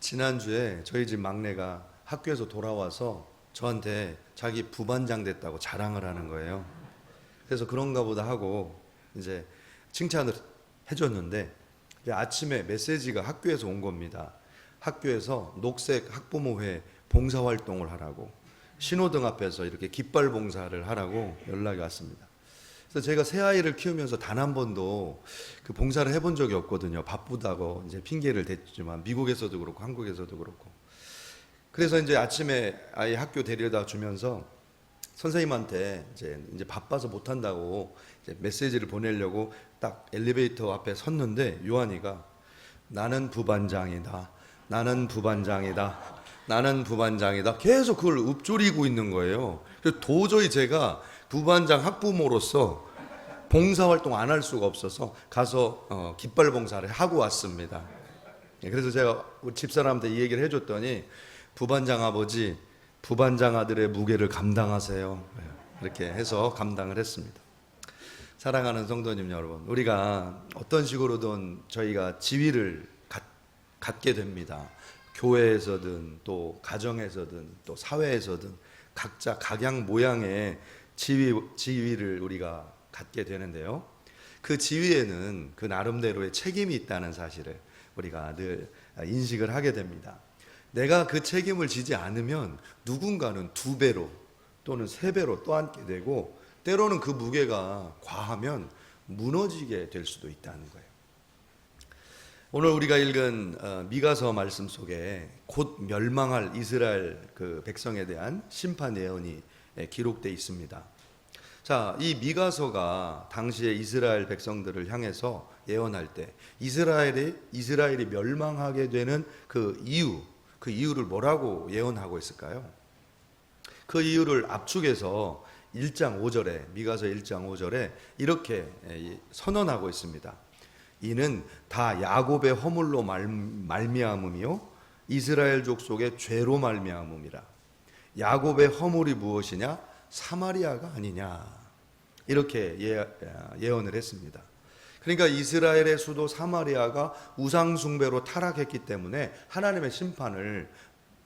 지난주에 저희 집 막내가 학교에서 돌아와서 저한테 자기 부반장 됐다고 자랑을 하는 거예요. 그래서 그런가 보다 하고 이제 칭찬을 해줬는데 이제 아침에 메시지가 학교에서 온 겁니다. 학교에서 녹색 학부모회 봉사활동을 하라고, 신호등 앞에서 이렇게 깃발 봉사를 하라고 연락이 왔습니다. 그래서 제가 새 아이를 키우면서 단 한 번도 그 봉사를 해본 적이 없거든요. 바쁘다고 이제 핑계를 댔지만, 미국에서도 그렇고 한국에서도 그렇고. 그래서 이제 아침에 아이 학교 데려다 주면서 선생님한테 이제 바빠서 못 한다고 이제 메시지를 보내려고 딱 엘리베이터 앞에 섰는데, 요한이가 나는 부반장이다, 나는 부반장이다, 나는 부반장이다, 계속 그걸 읊조리고 있는 거예요. 그래서 도저히 제가 부반장 학부모로서 봉사활동 안 할 수가 없어서 가서 깃발 봉사를 하고 왔습니다. 그래서 제가 우리 집사람한테 이 얘기를 해줬더니, 부반장 아버지, 부반장 아들의 무게를 감당하세요, 이렇게 해서 감당을 했습니다. 사랑하는 성도님 여러분, 우리가 어떤 식으로든 저희가 지위를 갖게 됩니다. 교회에서든 또 가정에서든 또 사회에서든 각자 각양 모양의 지위를 우리가 갖게 되는데요. 그 지위에는 그 나름대로의 책임이 있다는 사실을 우리가 늘 인식을 하게 됩니다. 내가 그 책임을 지지 않으면 누군가는 2배로 또는 3배로 떠안게 되고, 때로는 그 무게가 과하면 무너지게 될 수도 있다는 거예요. 오늘 우리가 읽은 미가서 말씀 속에 곧 멸망할 이스라엘 그 백성에 대한 심판 예언이 기록되어 있습니다. 자, 이 미가서가 당시에 이스라엘 백성들을 향해서 예언할 때 이스라엘이 멸망하게 되는 그 이유를 뭐라고 예언하고 있을까요? 그 이유를 압축해서 1장 5절에, 미가서 1장 5절에 이렇게 선언하고 있습니다. 이는 다 야곱의 허물로 말미암음이요 이스라엘 족속의 죄로 말미암음이라. 야곱의 허물이 무엇이냐? 사마리아가 아니냐. 이렇게 예언을 했습니다. 그러니까 이스라엘의 수도 사마리아가 우상 숭배로 타락했기 때문에 하나님의 심판을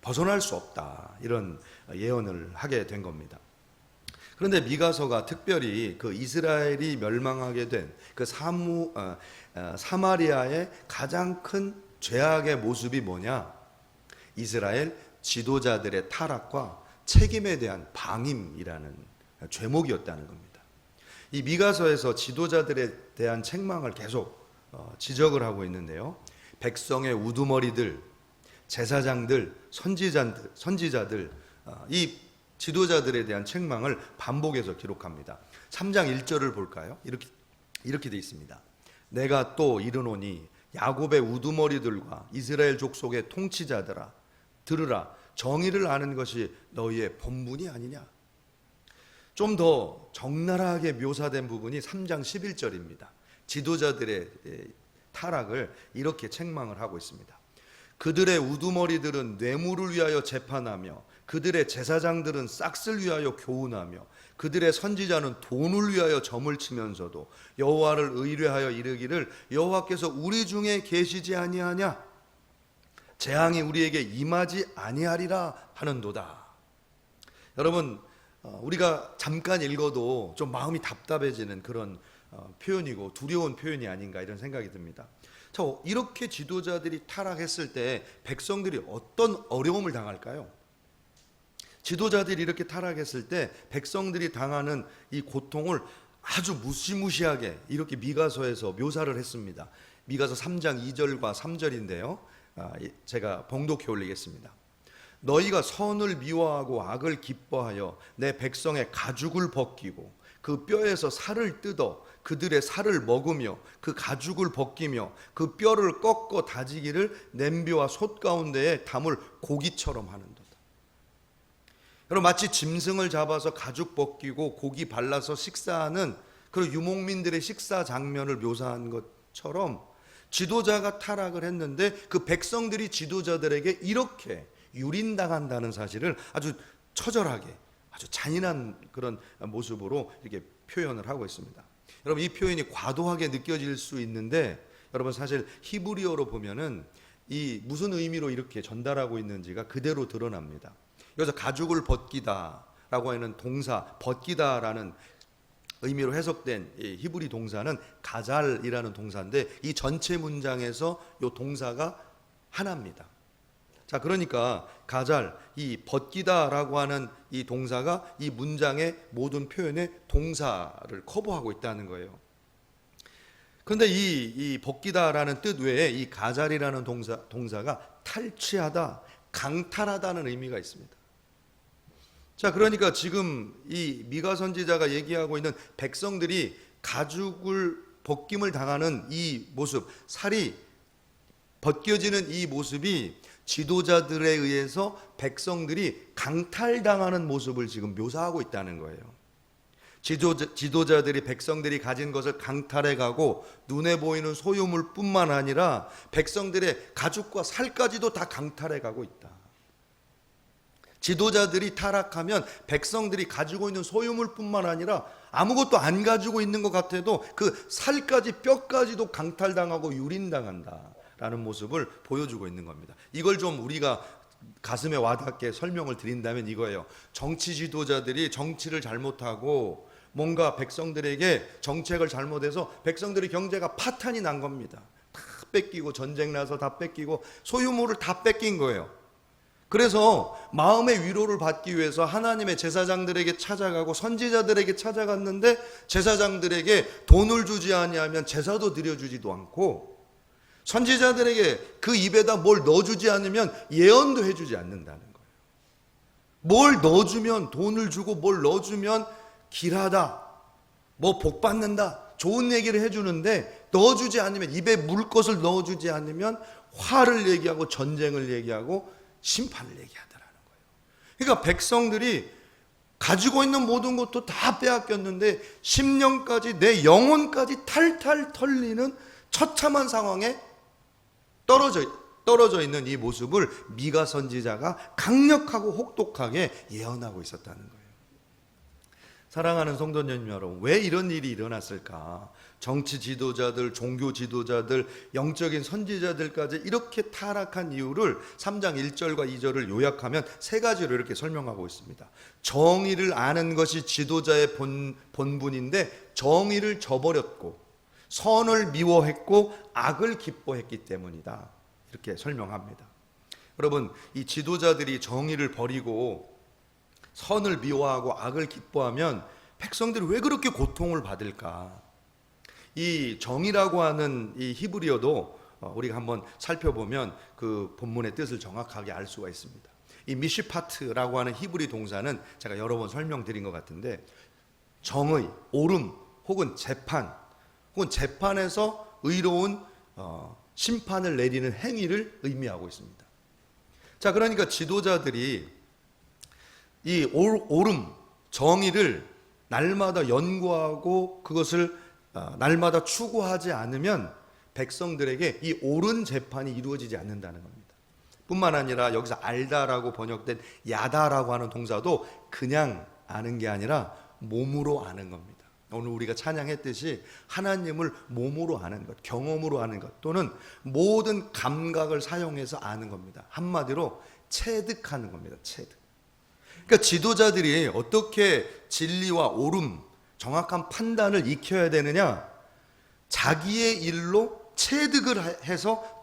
벗어날 수 없다, 이런 예언을 하게 된 겁니다. 그런데 미가서가 특별히 그 이스라엘이 멸망하게 된 그 사마리아의 가장 큰 죄악의 모습이 뭐냐? 이스라엘 지도자들의 타락과 책임에 대한 방임이라는 죄목이었다는 겁니다. 이 미가서에서 지도자들에 대한 책망을 계속 지적을 하고 있는데요. 백성의 우두머리들, 제사장들, 선지자들, 이 지도자들에 대한 책망을 반복해서 기록합니다. 3장 1절을 볼까요? 이렇게 되어 있습니다. 내가 또 이르노니 야곱의 우두머리들과 이스라엘 족속의 통치자들아, 들으라. 정의를 아는 것이 너희의 본분이 아니냐. 좀 더 적나라하게 묘사된 부분이 3장 11절입니다. 지도자들의 타락을 이렇게 책망을 하고 있습니다. 그들의 우두머리들은 뇌물을 위하여 재판하며, 그들의 제사장들은 싹쓸 위하여 교훈하며, 그들의 선지자는 돈을 위하여 점을 치면서도 여호와를 의뢰하여 이르기를 여호와께서 우리 중에 계시지 아니하냐? 재앙이 우리에게 임하지 아니하리라 하는도다. 여러분, 우리가 잠깐 읽어도 좀 마음이 답답해지는 그런 표현이고 두려운 표현이 아닌가, 이런 생각이 듭니다. 자, 이렇게 지도자들이 타락했을 때 백성들이 어떤 어려움을 당할까요? 지도자들이 이렇게 타락했을 때 백성들이 당하는 이 고통을 아주 무시무시하게 이렇게 미가서에서 묘사를 했습니다. 미가서 3장 2절과 3절인데요. 제가 봉독해 올리겠습니다. 너희가 선을 미워하고 악을 기뻐하여 내 백성의 가죽을 벗기고 그 뼈에서 살을 뜯어 그들의 살을 먹으며 그 가죽을 벗기며 그 뼈를 꺾어 다지기를 냄비와 솥 가운데에 담을 고기처럼 하는도다. 여러분, 마치 짐승을 잡아서 가죽 벗기고 고기 발라서 식사하는 그런 유목민들의 식사 장면을 묘사한 것처럼 지도자가 타락을 했는데 그 백성들이 지도자들에게 이렇게 유린당한다는 사실을 아주 처절하게, 아주 잔인한 그런 모습으로 이렇게 표현을 하고 있습니다. 여러분, 이 표현이 과도하게 느껴질 수 있는데, 여러분 사실 히브리어로 보면은 이 무슨 의미로 이렇게 전달하고 있는지가 그대로 드러납니다. 여기서 가죽을 벗기다라고 하는 동사, 벗기다라는 의미로 해석된 이 히브리 동사는 가잘이라는 동사인데, 이 전체 문장에서 이 동사가 하나입니다. 자, 그러니까 가잘, 이 벗기다라고 하는 이 동사가 이 문장의 모든 표현의 동사를 커버하고 있다는 거예요. 그런데 이 벗기다라는 뜻 외에 이 가잘이라는 동사가 탈취하다, 강탈하다는 의미가 있습니다. 자, 그러니까 지금 이 미가 선지자가 얘기하고 있는 백성들이 가죽을 벗김을 당하는 이 모습, 살이 벗겨지는 이 모습이 지도자들에 의해서 백성들이 강탈당하는 모습을 지금 묘사하고 있다는 거예요. 지도자들이 백성들이 가진 것을 강탈해가고 눈에 보이는 소유물뿐만 아니라 백성들의 가죽과 살까지도 다 강탈해가고 있다. 지도자들이 타락하면 백성들이 가지고 있는 소유물뿐만 아니라 아무것도 안 가지고 있는 것 같아도 그 살까지 뼈까지도 강탈당하고 유린당한다라는 모습을 보여주고 있는 겁니다. 이걸 좀 우리가 가슴에 와닿게 설명을 드린다면 이거예요. 정치 지도자들이 정치를 잘못하고 뭔가 백성들에게 정책을 잘못해서 백성들의 경제가 파탄이 난 겁니다. 다 뺏기고, 전쟁 나서 다 뺏기고, 소유물을 다 뺏긴 거예요. 그래서 마음의 위로를 받기 위해서 하나님의 제사장들에게 찾아가고 선지자들에게 찾아갔는데, 제사장들에게 돈을 주지 아니하면 제사도 드려주지도 않고, 선지자들에게 그 입에다 뭘 넣어주지 않으면 예언도 해주지 않는다는 거예요. 뭘 넣어주면, 돈을 주고 뭘 넣어주면 길하다, 뭐 복 받는다, 좋은 얘기를 해주는데, 넣어주지 않으면, 입에 물 것을 넣어주지 않으면 화를 얘기하고 전쟁을 얘기하고 심판을 얘기하더라는 거예요. 그러니까 백성들이 가지고 있는 모든 것도 다 빼앗겼는데 심령까지, 내 영혼까지 탈탈 털리는 처참한 상황에 떨어져 있는 이 모습을 미가 선지자가 강력하고 혹독하게 예언하고 있었다는 거예요. 사랑하는 성도님 여러분, 왜 이런 일이 일어났을까? 정치 지도자들, 종교 지도자들, 영적인 선지자들까지 이렇게 타락한 이유를 3장 1절과 2절을 요약하면 세 가지로 이렇게 설명하고 있습니다. 정의를 아는 것이 지도자의 본분인데 정의를 저버렸고, 선을 미워했고, 악을 기뻐했기 때문이다, 이렇게 설명합니다. 여러분, 이 지도자들이 정의를 버리고 선을 미워하고 악을 기뻐하면 백성들이 왜 그렇게 고통을 받을까? 이 정의라고 하는 이 히브리어도 우리가 한번 살펴보면 그 본문의 뜻을 정확하게 알 수가 있습니다. 이 미시파트라고 하는 히브리 동사는 제가 여러 번 설명드린 것 같은데, 정의, 옳음, 혹은 재판, 혹은 재판에서 의로운 심판을 내리는 행위를 의미하고 있습니다. 자, 그러니까 지도자들이 이 옳음, 정의를 날마다 연구하고 그것을 날마다 추구하지 않으면 백성들에게 이 옳은 재판이 이루어지지 않는다는 겁니다. 뿐만 아니라 여기서 알다라고 번역된 야다라고 하는 동사도 그냥 아는 게 아니라 몸으로 아는 겁니다. 오늘 우리가 찬양했듯이 하나님을 몸으로 아는 것, 경험으로 아는 것, 또는 모든 감각을 사용해서 아는 겁니다. 한마디로 체득하는 겁니다. 체득. 그러니까 지도자들이 어떻게 진리와 옳음, 정확한 판단을 익혀야 되느냐? 자기의 일로 체득을 해서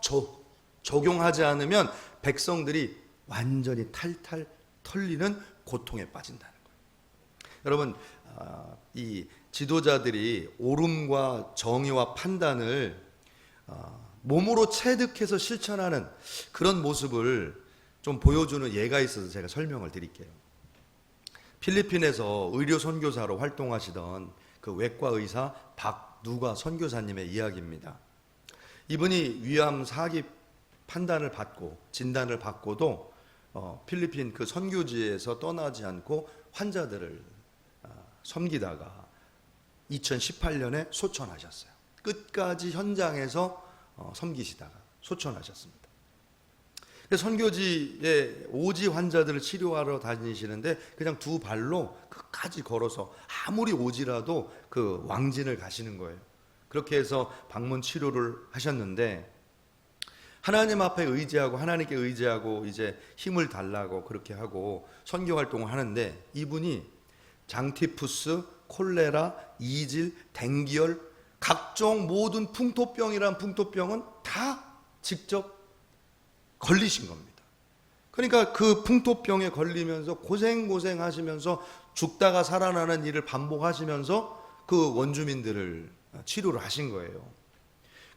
적용하지 않으면 백성들이 완전히 탈탈 털리는 고통에 빠진다는 거예요. 여러분, 이 지도자들이 옳음과 정의와 판단을 몸으로 체득해서 실천하는 그런 모습을 좀 보여주는 예가 있어서 제가 설명을 드릴게요. 필리핀에서 의료 선교사로 활동하시던 그 외과 의사 박누가 선교사님의 이야기입니다. 이분이 위암 4기 판단을 받고 진단을 받고도 필리핀 그 선교지에서 떠나지 않고 환자들을 섬기다가 2018년에 소천하셨어요. 끝까지 현장에서 섬기시다가 소천하셨습니다. 선교지에 오지 환자들을 치료하러 다니시는데 그냥 두 발로 끝까지 걸어서 아무리 오지라도 그 왕진을 가시는 거예요. 그렇게 해서 방문 치료를 하셨는데 하나님 앞에 의지하고 하나님께 의지하고 이제 힘을 달라고 그렇게 하고 선교 활동을 하는데, 이분이 장티푸스, 콜레라, 이질, 댕기열, 각종 모든 풍토병이란 풍토병은 다 직접 걸리신 겁니다. 그러니까 그 풍토병에 걸리면서 고생하시면서 죽다가 살아나는 일을 반복하시면서 그 원주민들을 치료를 하신 거예요.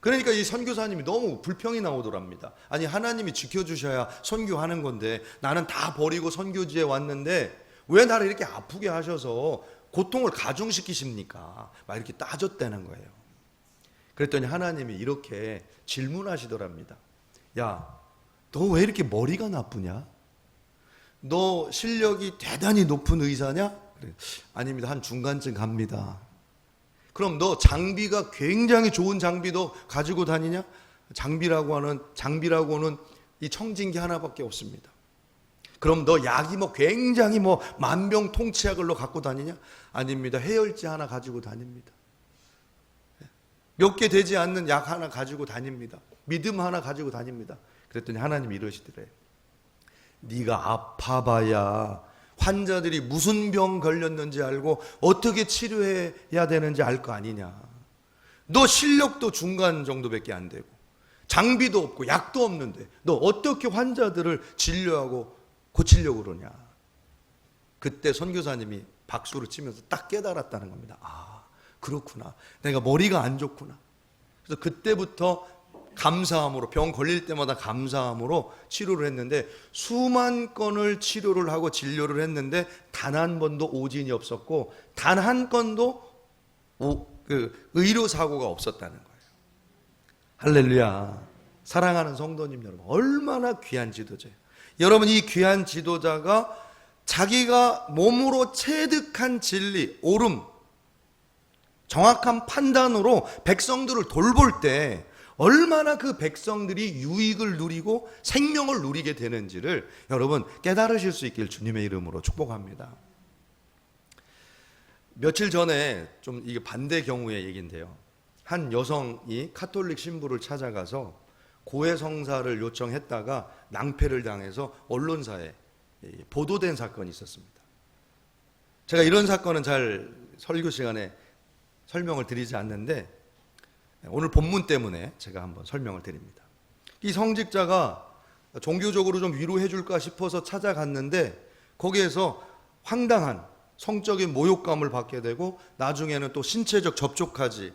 그러니까 이 선교사님이 너무 불평이 나오더랍니다. 아니, 하나님이 지켜주셔야 선교하는 건데 나는 다 버리고 선교지에 왔는데 왜 나를 이렇게 아프게 하셔서 고통을 가중시키십니까? 막 이렇게 따졌다는 거예요. 그랬더니 하나님이 이렇게 질문하시더랍니다. 야, 너 왜 이렇게 머리가 나쁘냐? 너 실력이 대단히 높은 의사냐? 그래. 아닙니다. 한 중간쯤 갑니다. 그럼 너 장비가 굉장히 좋은 장비도 가지고 다니냐? 장비라고는 이 청진기 하나밖에 없습니다. 그럼 너 약이 굉장히 만병통치약을 너 갖고 다니냐? 아닙니다. 해열제 하나 가지고 다닙니다. 몇 개 되지 않는 약 하나 가지고 다닙니다. 믿음 하나 가지고 다닙니다. 그랬더니 하나님이 이러시더래요. 네가 아파봐야 환자들이 무슨 병 걸렸는지 알고 어떻게 치료해야 되는지 알 거 아니냐. 너 실력도 중간 정도밖에 안 되고 장비도 없고 약도 없는데 너 어떻게 환자들을 진료하고 고치려고 그러냐. 그때 선교사님이 박수를 치면서 딱 깨달았다는 겁니다. 아, 그렇구나. 내가 머리가 안 좋구나. 그래서 그때부터 감사함으로, 병 걸릴 때마다 감사함으로 치료를 했는데, 수만 건을 치료를 하고 진료를 했는데 단 한 번도 오진이 없었고 단 한 건도 의료사고가 없었다는 거예요. 할렐루야. 사랑하는 성도님 여러분, 얼마나 귀한 지도자예요. 여러분, 이 귀한 지도자가 자기가 몸으로 체득한 진리, 옳음, 정확한 판단으로 백성들을 돌볼 때 얼마나 그 백성들이 유익을 누리고 생명을 누리게 되는지를 여러분 깨달으실 수 있길 주님의 이름으로 축복합니다. 며칠 전에 좀 이게 반대 경우의 얘기인데요. 한 여성이 카톨릭 신부를 찾아가서 고해성사를 요청했다가 낭패를 당해서 언론사에 보도된 사건이 있었습니다. 제가 이런 사건은 잘 설교 시간에 설명을 드리지 않는데 오늘 본문 때문에 제가 한번 설명을 드립니다. 이 성직자가 종교적으로 좀 위로해 줄까 싶어서 찾아갔는데 거기에서 황당한 성적인 모욕감을 받게 되고 나중에는 또 신체적 접촉까지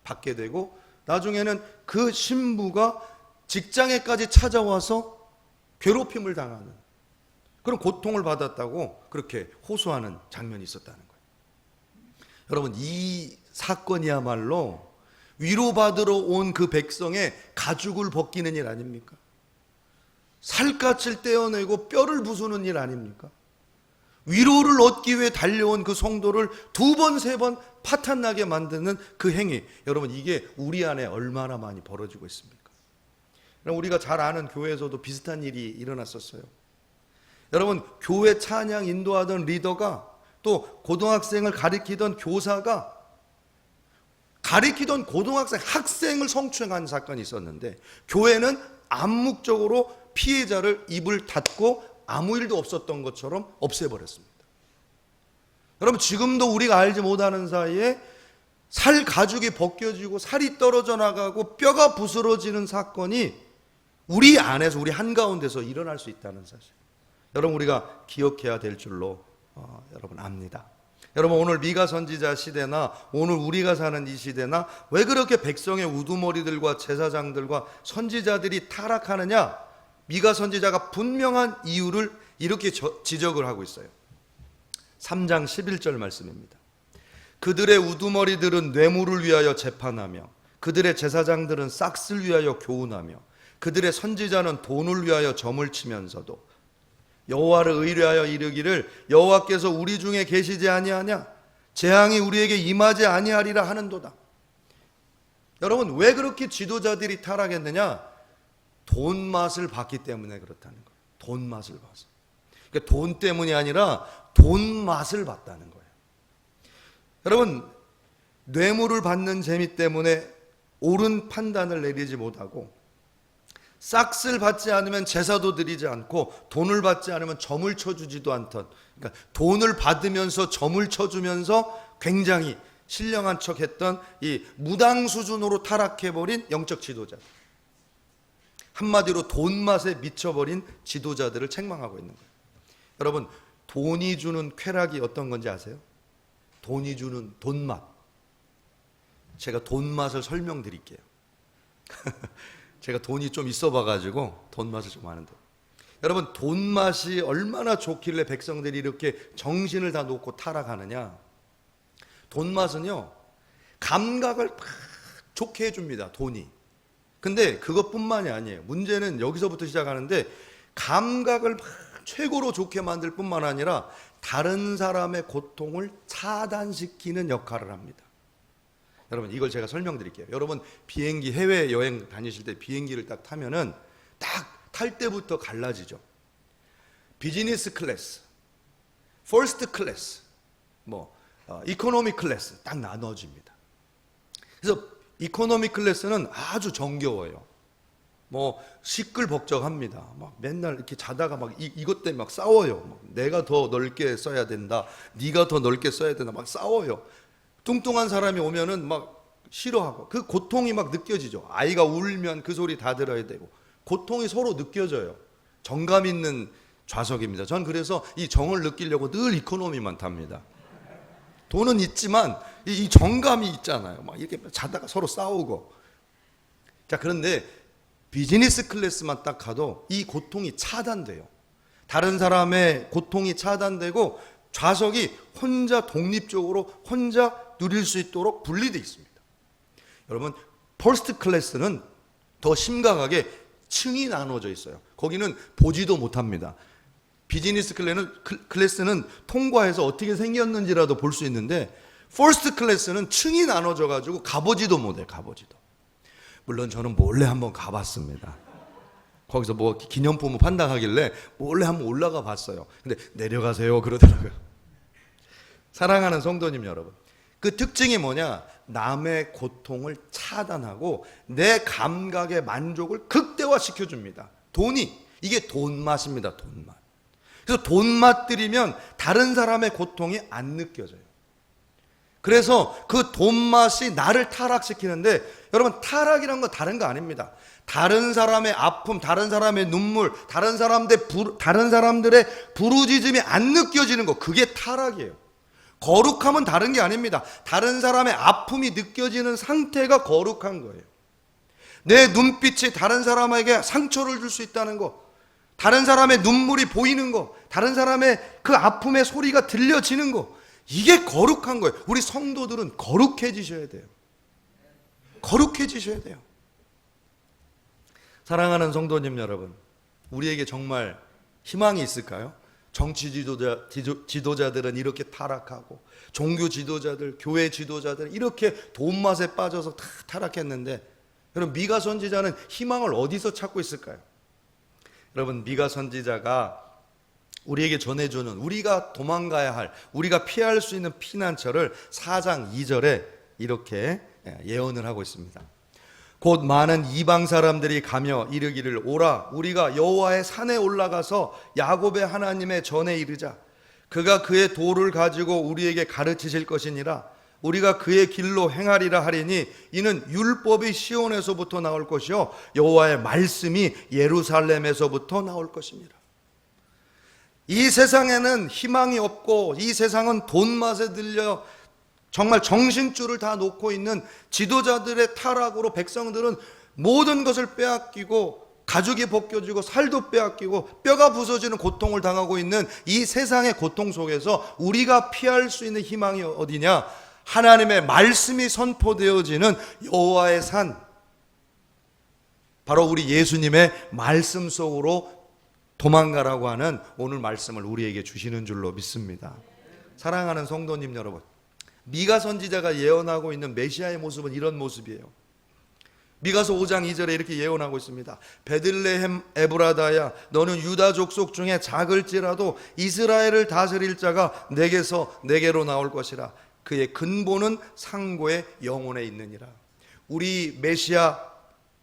받게 되고 나중에는 그 신부가 직장에까지 찾아와서 괴롭힘을 당하는 그런 고통을 받았다고 그렇게 호소하는 장면이 있었다는 거예요. 여러분, 이 사건이야말로 위로받으러 온 그 백성의 가죽을 벗기는 일 아닙니까? 살갗을 떼어내고 뼈를 부수는 일 아닙니까? 위로를 얻기 위해 달려온 그 성도를 두 번, 세 번 파탄나게 만드는 그 행위, 여러분 이게 우리 안에 얼마나 많이 벌어지고 있습니까? 우리가 잘 아는 교회에서도 비슷한 일이 일어났었어요. 여러분, 교회 찬양 인도하던 리더가 또 고등학생을 가리키던 교사가 가리키던 고등학생 학생을 성추행한 사건이 있었는데 교회는 암묵적으로 피해자를 입을 닫고 아무 일도 없었던 것처럼 없애버렸습니다. 여러분, 지금도 우리가 알지 못하는 사이에 살 가죽이 벗겨지고 살이 떨어져 나가고 뼈가 부스러지는 사건이 우리 안에서, 우리 한가운데서 일어날 수 있다는 사실, 여러분 우리가 기억해야 될 줄로 여러분 압니다. 여러분, 오늘 미가 선지자 시대나 오늘 우리가 사는 이 시대나 왜 그렇게 백성의 우두머리들과 제사장들과 선지자들이 타락하느냐? 미가 선지자가 분명한 이유를 이렇게 지적을 하고 있어요. 3장 11절 말씀입니다. 그들의 우두머리들은 뇌물을 위하여 재판하며 그들의 제사장들은 싹스를 위하여 교훈하며 그들의 선지자는 돈을 위하여 점을 치면서도 여호와를 의뢰하여 이르기를 여호와께서 우리 중에 계시지 아니하냐? 재앙이 우리에게 임하지 아니하리라 하는도다. 여러분, 왜 그렇게 지도자들이 타락했느냐? 돈 맛을 봤기 때문에 그렇다는 거예요. 돈 맛을 봐서. 그러니까 돈 때문이 아니라 돈 맛을 봤다는 거예요. 여러분, 뇌물을 받는 재미 때문에 옳은 판단을 내리지 못하고 싹쓸 받지 않으면 제사도 드리지 않고 돈을 받지 않으면 점을 쳐주지도 않던, 그러니까 돈을 받으면서 점을 쳐주면서 굉장히 신령한 척했던 이 무당 수준으로 타락해버린 영적 지도자들, 한마디로 돈 맛에 미쳐버린 지도자들을 책망하고 있는 거예요. 여러분, 돈이 주는 쾌락이 어떤 건지 아세요? 돈이 주는 돈맛. 제가 돈맛을 설명드릴게요. 제가 돈이 좀 있어 봐가지고 돈맛을 좀 아는데, 여러분, 돈맛이 얼마나 좋길래 백성들이 이렇게 정신을 다 놓고 타락하느냐. 돈맛은요, 감각을 막 좋게 해줍니다, 돈이. 근데 그것뿐만이 아니에요. 문제는 여기서부터 시작하는데, 감각을 막 최고로 좋게 만들 뿐만 아니라 다른 사람의 고통을 차단시키는 역할을 합니다. 여러분, 이걸 제가 설명드릴게요. 여러분, 비행기 해외여행 다니실 때 비행기를 딱 타면은 딱 탈 때부터 갈라지죠. 비즈니스 클래스, 퍼스트 클래스, 이코노미 클래스 딱 나눠집니다. 그래서 이코노미 클래스는 아주 정겨워요. 시끌벅적합니다. 막 맨날 이렇게 자다가 막 이것 때문에 막 싸워요. 내가 더 넓게 써야 된다, 네가 더 넓게 써야 된다, 막 싸워요. 뚱뚱한 사람이 오면은 막 싫어하고, 그 고통이 막 느껴지죠. 아이가 울면 그 소리 다 들어야 되고, 고통이 서로 느껴져요. 정감 있는 좌석입니다. 전 그래서 이 정을 느끼려고 늘 이코노미만 탑니다. 돈은 있지만 이 정감이 있잖아요. 막 이렇게 자다가 서로 싸우고. 자, 그런데 비즈니스 클래스만 딱 가도 이 고통이 차단돼요. 다른 사람의 고통이 차단되고 좌석이 혼자 독립적으로 혼자 누릴 수 있도록 분리되어 있습니다. 여러분, 퍼스트 클래스는 더 심각하게 층이 나눠져 있어요. 거기는 보지도 못합니다. 비즈니스 클래스는 통과해서 어떻게 생겼는지라도 볼 수 있는데, 퍼스트 클래스는 층이 나눠져 가지고 가보지도 못해요. 가보지도. 물론 저는 몰래 한번 가봤습니다. 거기서 기념품을 판다하길래 몰래 한번 올라가 봤어요. 근데 내려가세요 그러더라고요. 사랑하는 성도님 여러분, 그 특징이 뭐냐? 남의 고통을 차단하고 내 감각의 만족을 극대화시켜 줍니다. 이게 돈맛입니다. 돈맛. 그래서 돈맛 들이면 다른 사람의 고통이 안 느껴져요. 그래서 그 돈맛이 나를 타락시키는데, 여러분, 타락이란 건 다른 거 아닙니다. 다른 사람의 아픔, 다른 사람의 눈물, 다른 사람들의 부르짖음이 안 느껴지는 거, 그게 타락이에요. 거룩함은 다른 게 아닙니다. 다른 사람의 아픔이 느껴지는 상태가 거룩한 거예요. 내 눈빛이 다른 사람에게 상처를 줄 수 있다는 거, 다른 사람의 눈물이 보이는 거, 다른 사람의 그 아픔의 소리가 들려지는 거, 이게 거룩한 거예요. 우리 성도들은 거룩해지셔야 돼요. 거룩해지셔야 돼요. 사랑하는 성도님 여러분, 우리에게 정말 희망이 있을까요? 정치 지도자들은 이렇게 타락하고, 종교 지도자들, 교회 지도자들은 이렇게 돈맛에 빠져서 다 타락했는데, 여러분, 미가 선지자는 희망을 어디서 찾고 있을까요? 여러분, 미가 선지자가 우리에게 전해주는, 우리가 도망가야 할, 우리가 피할 수 있는 피난처를 4장 2절에 이렇게 예언을 하고 있습니다. 곧 많은 이방 사람들이 가며 이르기를, 오라, 우리가 여호와의 산에 올라가서 야곱의 하나님의 전에 이르자. 그가 그의 도를 가지고 우리에게 가르치실 것이니라. 우리가 그의 길로 행하리라 하리니 이는 율법이 시온에서부터 나올 것이요 여호와의 말씀이 예루살렘에서부터 나올 것입니다. 이 세상에는 희망이 없고, 이 세상은 돈맛에 들려 정말 정신줄을 다 놓고 있는 지도자들의 타락으로 백성들은 모든 것을 빼앗기고, 가죽이 벗겨지고 살도 빼앗기고 뼈가 부서지는 고통을 당하고 있는 이 세상의 고통 속에서 우리가 피할 수 있는 희망이 어디냐? 하나님의 말씀이 선포되어지는 여호와의 산, 바로 우리 예수님의 말씀 속으로 도망가라고 하는 오늘 말씀을 우리에게 주시는 줄로 믿습니다. 사랑하는 성도님 여러분, 미가 선지자가 예언하고 있는 메시아의 모습은 이런 모습이에요. 미가서 5장 2절에 이렇게 예언하고 있습니다. 베들레헴 에브라다야, 너는 유다 족속 중에 작을지라도 이스라엘을 다스릴 자가 내게로 나올 것이라. 그의 근본은 상고의 영혼에 있느니라. 우리 메시아,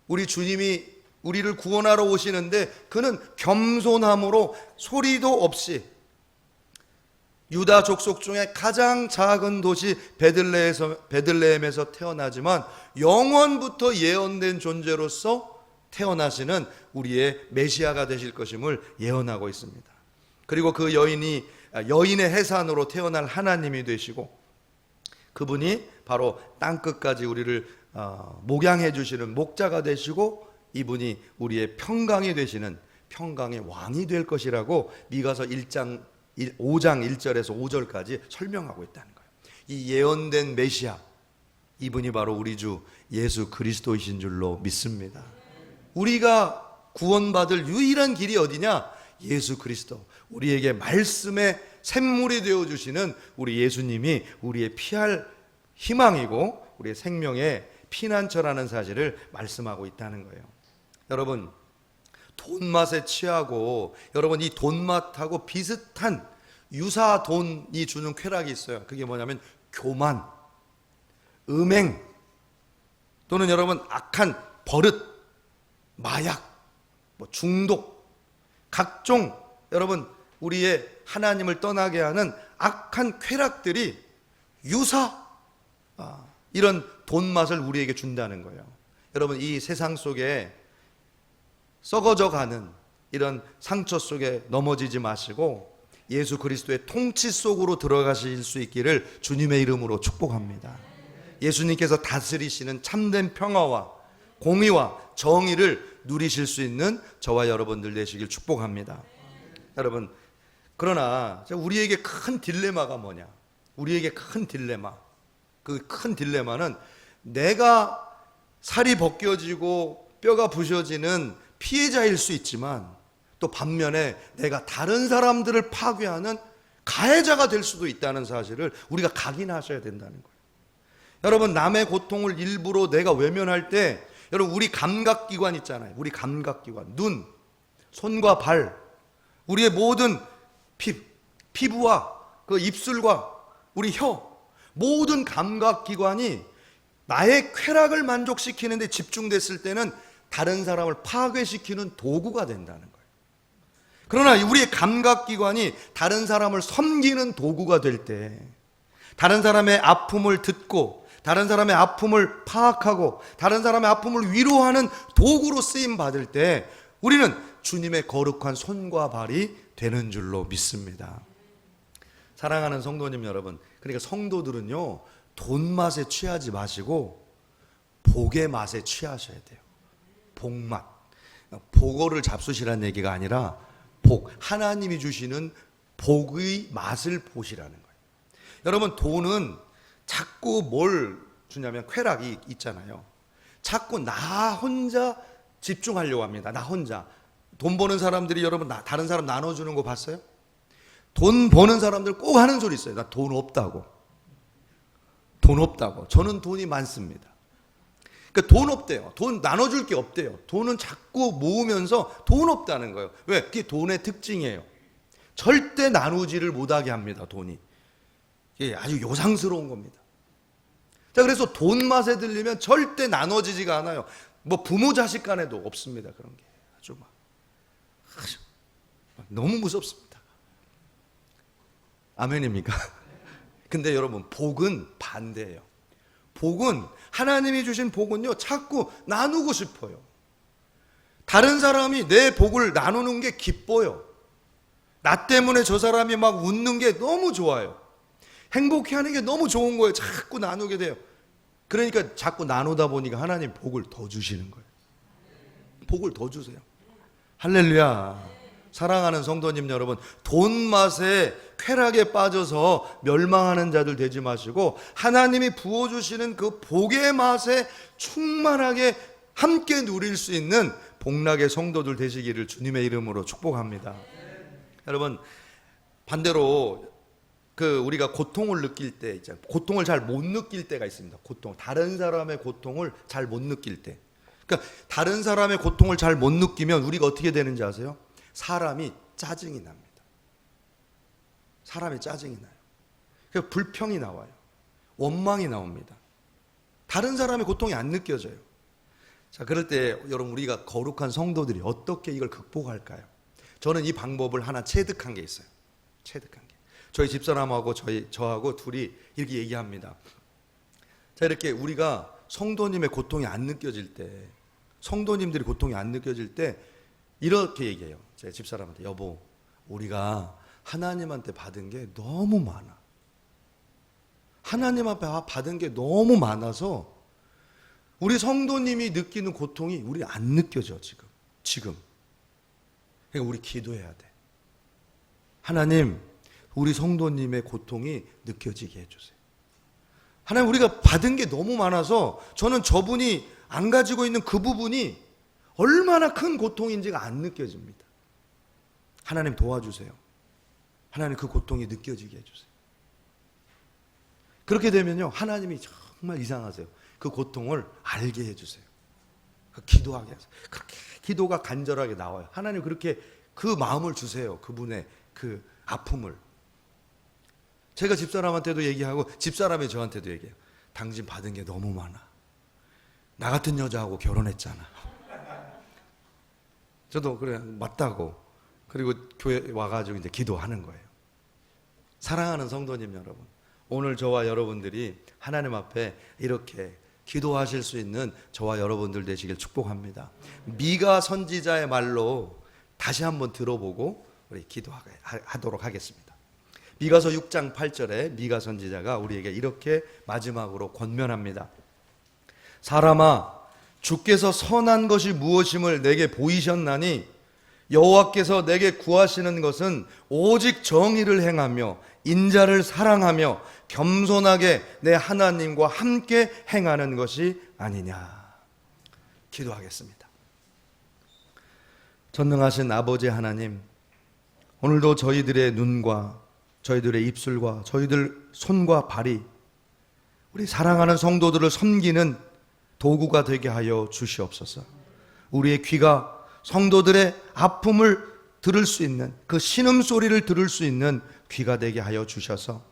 우리 주님이 우리를 구원하러 오시는데 그는 겸손함으로 소리도 없이 유다 족속 중에 가장 작은 도시 베들레헴에서 태어나지만 영원부터 예언된 존재로서 태어나시는 우리의 메시아가 되실 것임을 예언하고 있습니다. 그리고 그 여인의 해산으로 태어날 하나님이 되시고 그분이 바로 땅끝까지 우리를 목양해 주시는 목자가 되시고 이분이 우리의 평강이 되시는 평강의 왕이 될 것이라고 미가서 5장 1절에서 5절까지 설명하고 있다는 거예요. 이 예언된 메시아, 이분이 바로 우리 주 예수 그리스도이신 줄로 믿습니다. 우리가 구원받을 유일한 길이 어디냐? 예수 그리스도, 우리에게 말씀의 샘물이 되어주시는 우리 예수님이 우리의 피할 희망이고 우리의 생명의 피난처라는 사실을 말씀하고 있다는 거예요. 여러분, 돈맛에 취하고 여러분 이 돈맛하고 비슷한 유사 돈이 주는 쾌락이 있어요. 그게 뭐냐면 교만, 음행, 또는 여러분 악한 버릇, 마약, 중독, 각종 여러분 우리의 하나님을 떠나게 하는 악한 쾌락들이 이런 돈맛을 우리에게 준다는 거예요. 여러분 이 세상 속에 썩어져 가는 이런 상처 속에 넘어지지 마시고 예수 그리스도의 통치 속으로 들어가실 수 있기를 주님의 이름으로 축복합니다. 예수님께서 다스리시는 참된 평화와 공의와 정의를 누리실 수 있는 저와 여러분들 되시길 축복합니다. 여러분, 그러나 우리에게 큰 딜레마가 뭐냐? 우리에게 큰 딜레마, 그 큰 딜레마는 내가 살이 벗겨지고 뼈가 부셔지는 피해자일 수 있지만 또 반면에 내가 다른 사람들을 파괴하는 가해자가 될 수도 있다는 사실을 우리가 각인하셔야 된다는 거예요. 여러분, 남의 고통을 일부러 내가 외면할 때 여러분 우리 감각기관 있잖아요. 우리 감각기관, 눈, 손과 발, 우리의 모든 피부와 그 입술과 우리 혀, 모든 감각기관이 나의 쾌락을 만족시키는 데 집중됐을 때는 다른 사람을 파괴시키는 도구가 된다는 거예요. 그러나 우리의 감각기관이 다른 사람을 섬기는 도구가 될 때, 다른 사람의 아픔을 듣고 다른 사람의 아픔을 파악하고 다른 사람의 아픔을 위로하는 도구로 쓰임 받을 때 우리는 주님의 거룩한 손과 발이 되는 줄로 믿습니다. 사랑하는 성도님 여러분, 그러니까 성도들은요 돈 맛에 취하지 마시고 복의 맛에 취하셔야 돼요. 복맛, 복어를 잡수시라는 얘기가 아니라 복, 하나님이 주시는 복의 맛을 보시라는 거예요. 여러분, 돈은 자꾸 뭘 주냐면 쾌락이 있잖아요. 자꾸 나 혼자 집중하려고 합니다. 나 혼자. 돈 버는 사람들이 여러분 다른 사람 나눠주는 거 봤어요? 돈 버는 사람들 꼭 하는 소리 있어요. 나 돈 없다고. 돈 없다고. 저는 돈이 많습니다. 그러니까 돈 없대요. 돈 나눠줄 게 없대요. 돈은 자꾸 모으면서 돈 없다는 거예요. 왜? 그게 돈의 특징이에요. 절대 나누지를 못하게 합니다. 돈이. 이게 아주 요상스러운 겁니다. 자, 그래서 돈 맛에 들리면 절대 나눠지지가 않아요. 뭐 부모 자식 간에도 없습니다. 그런 게 아주 너무 무섭습니다. 아멘입니까? 근데 여러분, 복은 반대예요. 복은, 하나님이 주신 복은요 자꾸 나누고 싶어요. 다른 사람이 내 복을 나누는 게 기뻐요. 나 때문에 저 사람이 막 웃는 게 너무 좋아요. 행복해하는 게 너무 좋은 거예요. 자꾸 나누게 돼요. 그러니까 자꾸 나누다 보니까 하나님 복을 더 주시는 거예요. 복을 더 주세요. 할렐루야. 사랑하는 성도님 여러분, 돈 맛에 쾌락에 빠져서 멸망하는 자들 되지 마시고 하나님이 부어주시는 그 복의 맛에 충만하게 함께 누릴 수 있는 복락의 성도들 되시기를 주님의 이름으로 축복합니다. 여러분, 반대로 우리가 고통을 느낄 때 있잖아요. 고통을 잘 못 느낄 때가 있습니다. 고통, 다른 사람의 고통을 잘 못 느낄 때. 그러니까 다른 사람의 고통을 잘 못 느끼면 우리가 어떻게 되는지 아세요? 사람이 짜증이 납니다. 사람이 짜증이 나요. 그러니까 불평이 나와요. 원망이 나옵니다. 다른 사람의 고통이 안 느껴져요. 자, 그럴 때 여러분 우리가 거룩한 성도들이 어떻게 이걸 극복할까요? 저는 이 방법을 하나 체득한 게 있어요. 체득한 게. 저희 집사람하고 저하고 둘이 이렇게 얘기합니다. 자, 이렇게 우리가 성도님의 고통이 안 느껴질 때, 성도님들이 고통이 안 느껴질 때 이렇게 얘기해요. 제 집사람한테, 여보, 우리가 하나님한테 받은 게 너무 많아. 하나님 앞에 받은 게 너무 많아서 우리 성도님이 느끼는 고통이 우리 안 느껴져, 지금. 그러니까 우리 기도해야 돼. 하나님, 우리 성도님의 고통이 느껴지게 해주세요. 하나님, 우리가 받은 게 너무 많아서 저는 저분이 안 가지고 있는 그 부분이 얼마나 큰 고통인지가 안 느껴집니다. 하나님 도와주세요. 하나님 그 고통이 느껴지게 해주세요. 그렇게 되면요, 하나님이 정말 이상하세요. 그 고통을 알게 해주세요. 기도하게 하세요. 그렇게 기도가 간절하게 나와요. 하나님 그렇게 그 마음을 주세요. 그분의 그 아픔을. 제가 집사람한테도 얘기하고 집사람이 저한테도 얘기해요. 당신 받은 게 너무 많아. 나 같은 여자하고 결혼했잖아. 저도 그래 맞다고. 그리고 교회 와가지고 이제 기도하는 거예요. 사랑하는 성도님 여러분, 오늘 저와 여러분들이 하나님 앞에 이렇게 기도하실 수 있는 저와 여러분들 되시길 축복합니다. 미가 선지자의 말로 다시 한번 들어보고 우리 기도하도록 하겠습니다. 미가서 6장 8절에 미가 선지자가 우리에게 이렇게 마지막으로 권면합니다. 사람아, 주께서 선한 것이 무엇임을 내게 보이셨나니 여호와께서 내게 구하시는 것은 오직 정의를 행하며 인자를 사랑하며 겸손하게 내 하나님과 함께 행하는 것이 아니냐. 기도하겠습니다. 전능하신 아버지 하나님, 오늘도 저희들의 눈과 저희들의 입술과 저희들 손과 발이 우리 사랑하는 성도들을 섬기는 도구가 되게 하여 주시옵소서. 우리의 귀가 성도들의 아픔을 들을 수 있는, 그 신음소리를 들을 수 있는 귀가 되게 하여 주셔서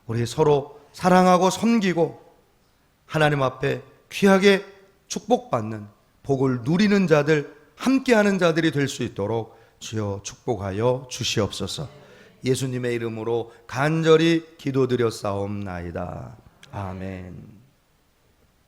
우리 서로 사랑하고 섬기고 하나님 앞에 귀하게 축복받는, 복을 누리는 자들, 함께하는 자들이 될 수 있도록 주여 축복하여 주시옵소서. 예수님의 이름으로 간절히 기도드렸사옵나이다. 아멘.